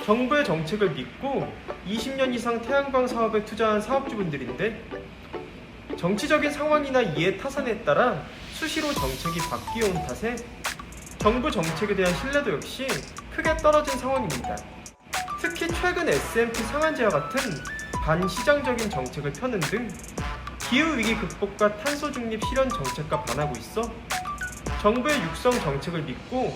정부의 정책을 믿고 20년 이상 태양광 사업에 투자한 사업주분들인데 정치적인 상황이나 이해 타산에 따라 수시로 정책이 바뀌어온 탓에 정부 정책에 대한 신뢰도 역시 크게 떨어진 상황입니다. 특히 최근 S&P 상한제와 같은 반시장적인 정책을 펴는 등 기후위기 극복과 탄소 중립 실현 정책과 반하고 있어 정부의 육성 정책을 믿고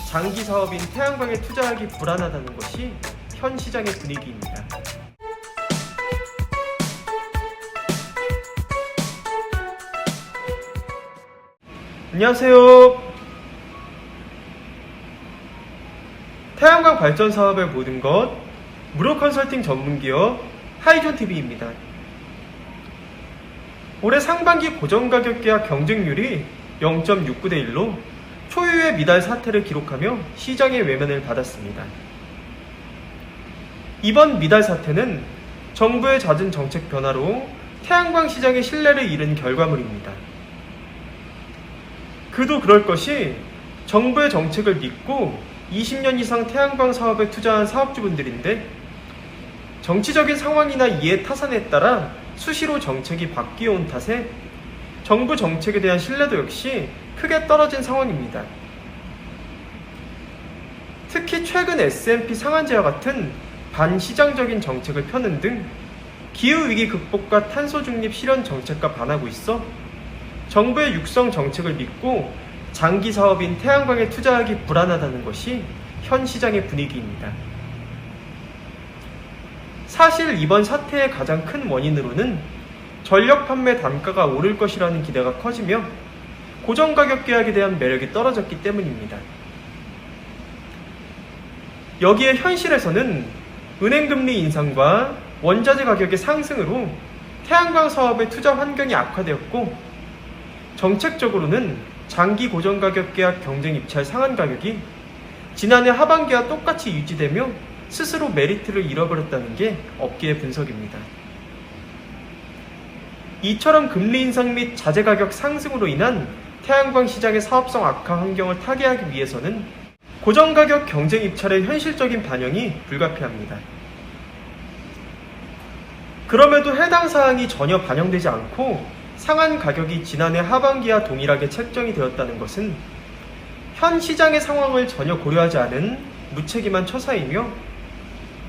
장기 사업인 태양광에 투자하기 불안하다는 것이 현 시장의 분위기입니다. 안녕하세요. 태양광 발전 사업의 모든 것 무료 컨설팅 전문기업 하이존TV입니다. 올해 상반기 고정가격 계약 경쟁률이 0.69대 1로 초유의 미달 사태를 기록하며 시장의 외면을 받았습니다. 이번 미달 사태는 정부의 잦은 정책 변화로 태양광 시장의 신뢰를 잃은 결과물입니다. 그도 그럴 것이 정부의 정책을 믿고 20년 이상 태양광 사업에 투자한 사업주분들인데 정치적인 상황이나 이해 타산에 따라 수시로 정책이 바뀌어온 탓에 정부 정책에 대한 신뢰도 역시 크게 떨어진 상황입니다. 특히 최근 S&P 상한제와 같은 반시장적인 정책을 펴는 등 기후위기 극복과 탄소 중립 실현 정책과 반하고 있어 정부의 육성 정책을 믿고 장기 사업인 태양광에 투자하기 불안하다는 것이 현 시장의 분위기입니다. 사실 이번 사태의 가장 큰 원인으로는 전력 판매 단가가 오를 것이라는 기대가 커지며 고정가격 계약에 대한 매력이 떨어졌기 때문입니다. 여기에 현실에서는 은행금리 인상과 원자재 가격의 상승으로 태양광 사업의 투자 환경이 악화되었고 정책적으로는 장기 고정가격 계약 경쟁 입찰 상한 가격이 지난해 하반기와 똑같이 유지되며 스스로 메리트를 잃어버렸다는 게 업계의 분석입니다. 이처럼 금리 인상 및 자재 가격 상승으로 인한 태양광 시장의 사업성 악화 환경을 타개하기 위해서는 고정가격 경쟁 입찰의 현실적인 반영이 불가피합니다. 그럼에도 해당 사항이 전혀 반영되지 않고 상한 가격이 지난해 하반기와 동일하게 책정이 되었다는 것은 현 시장의 상황을 전혀 고려하지 않은 무책임한 처사이며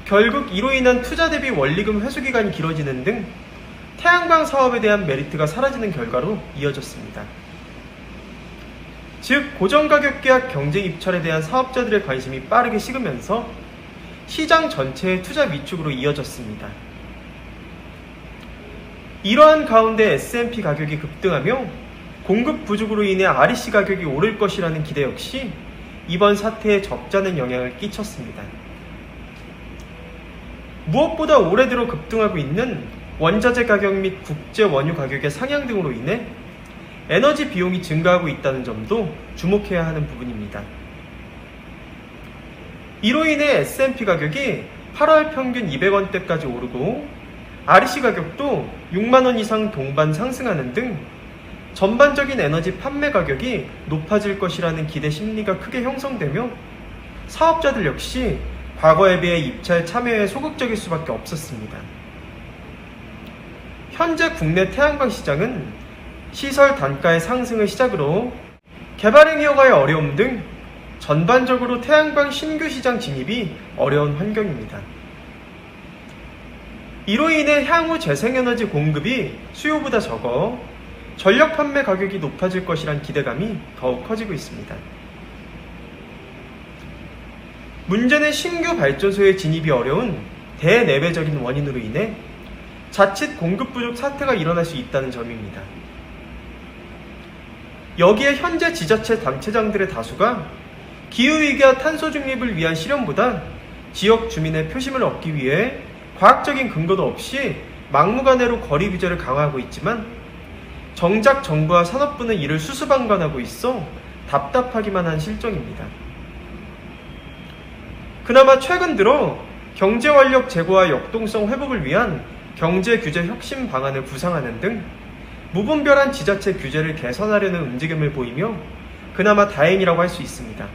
결국 이로 인한 투자 대비 원리금 회수 기간이 길어지는 등 태양광 사업에 대한 메리트가 사라지는 결과로 이어졌습니다. 즉 고정가격 계약 경쟁 입찰에 대한 사업자들의 관심이 빠르게 식으면서 시장 전체의 투자 위축으로 이어졌습니다. 이러한 가운데 S&P 가격이 급등하며 공급 부족으로 인해 REC 가격이 오를 것이라는 기대 역시 이번 사태에 적잖은 영향을 끼쳤습니다. 무엇보다 올해 들어 급등하고 있는 원자재 가격 및 국제 원유 가격의 상향 등으로 인해 에너지 비용이 증가하고 있다는 점도 주목해야 하는 부분입니다. 이로 인해 S&P 가격이 8월 평균 200원대까지 오르고 REC 가격도 6만원 이상 동반 상승하는 등 전반적인 에너지 판매 가격이 높아질 것이라는 기대 심리가 크게 형성되며 사업자들 역시 과거에 비해 입찰 참여에 소극적일 수밖에 없었습니다. 현재 국내 태양광 시장은 시설 단가의 상승을 시작으로 개발행 허가의 어려움 등 전반적으로 태양광 신규 시장 진입이 어려운 환경입니다. 이로 인해 향후 재생에너지 공급이 수요보다 적어 전력 판매 가격이 높아질 것이란 기대감이 더욱 커지고 있습니다. 문제는 신규 발전소의 진입이 어려운 대내외적인 원인으로 인해 자칫 공급 부족 사태가 일어날 수 있다는 점입니다. 여기에 현재 지자체 단체장들의 다수가 기후위기와 탄소 중립을 위한 실현보다 지역 주민의 표심을 얻기 위해 과학적인 근거도 없이 막무가내로 거리 규제를 강화하고 있지만 정작 정부와 산업부는 이를 수수방관하고 있어 답답하기만 한 실정입니다. 그나마 최근 들어 경제원력 제고와 역동성 회복을 위한 경제규제 혁신 방안을 구상하는 등 무분별한 지자체 규제를 개선하려는 움직임을 보이며 그나마 다행이라고 할 수 있습니다.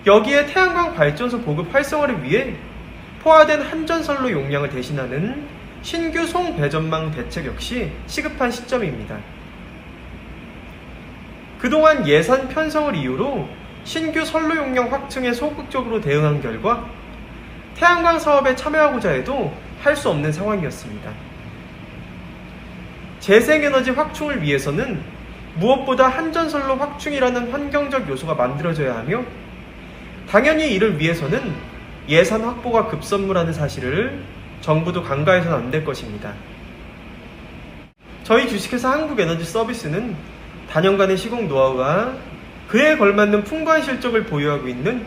여기에 태양광 발전소 보급 활성화를 위해 포화된 한전선로 용량을 대신하는 신규 송배전망 대책 역시 시급한 시점입니다. 그동안 예산 편성을 이유로 신규 선로 용량 확충에 소극적으로 대응한 결과 태양광 사업에 참여하고자 해도 할 수 없는 상황이었습니다. 재생에너지 확충을 위해서는 무엇보다 한전선로 확충이라는 환경적 요소가 만들어져야 하며 당연히 이를 위해서는 예산 확보가 급선무라는 사실을 정부도 간과해서는 안 될 것입니다. 저희 주식회사 한국에너지서비스는 단연간의 시공 노하우와 그에 걸맞는 풍부한 실적을 보유하고 있는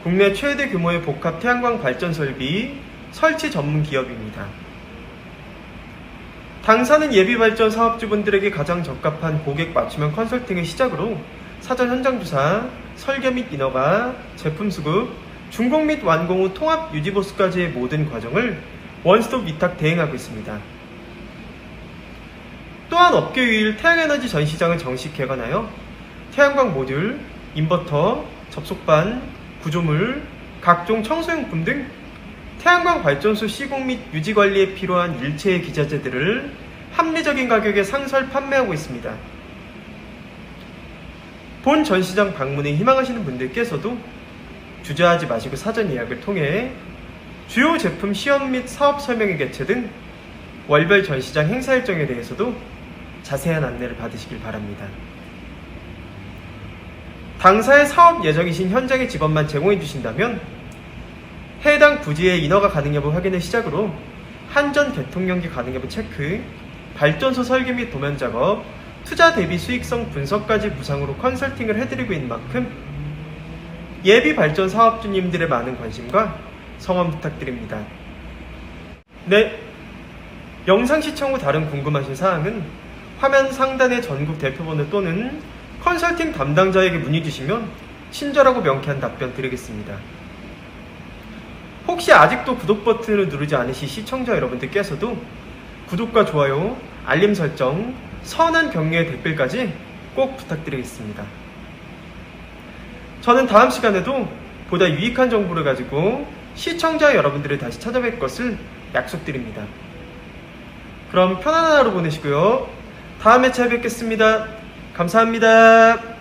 국내 최대 규모의 복합 태양광 발전 설비 설치 전문 기업입니다. 당사는 예비 발전 사업주분들에게 가장 적합한 고객 맞춤형 컨설팅을 시작으로 사전 현장 조사, 설계 및 인허가, 제품 수급, 준공 및 완공 후 통합 유지 보수까지의 모든 과정을 원스톱 위탁 대행하고 있습니다. 또한 업계 유일 태양에너지 전시장을 정식 개관하여 태양광 모듈, 인버터, 접속반, 구조물, 각종 청소용품 등 태양광 발전소 시공 및 유지 관리에 필요한 일체의 기자재들을 합리적인 가격에 상설 판매하고 있습니다. 본 전시장 방문에 희망하시는 분들께서도 주저하지 마시고 사전 예약을 통해 주요 제품 시연 및 사업 설명회 개최 등 월별 전시장 행사 일정에 대해서도 자세한 안내를 받으시길 바랍니다. 당사의 사업 예정이신 현장의 직원만 제공해 주신다면 해당 부지의 인허가 가능 여부 확인을 시작으로 한전 개통연기 가능 여부 체크, 발전소 설계 및 도면 작업, 투자 대비 수익성 분석까지 무상으로 컨설팅을 해드리고 있는 만큼 예비 발전 사업주님들의 많은 관심과 성원 부탁드립니다. 네, 영상 시청 후 다른 궁금하신 사항은 화면 상단의 전국 대표번호 또는 컨설팅 담당자에게 문의 주시면 친절하고 명쾌한 답변 드리겠습니다. 혹시 아직도 구독 버튼을 누르지 않으신 시청자 여러분들께서도 구독과 좋아요, 알림 설정, 선한 격려의 댓글까지 꼭 부탁드리겠습니다. 저는 다음 시간에도 보다 유익한 정보를 가지고 시청자 여러분들을 다시 찾아뵐 것을 약속드립니다. 그럼 편안한 하루 보내시고요. 다음에 찾아뵙겠습니다. 감사합니다.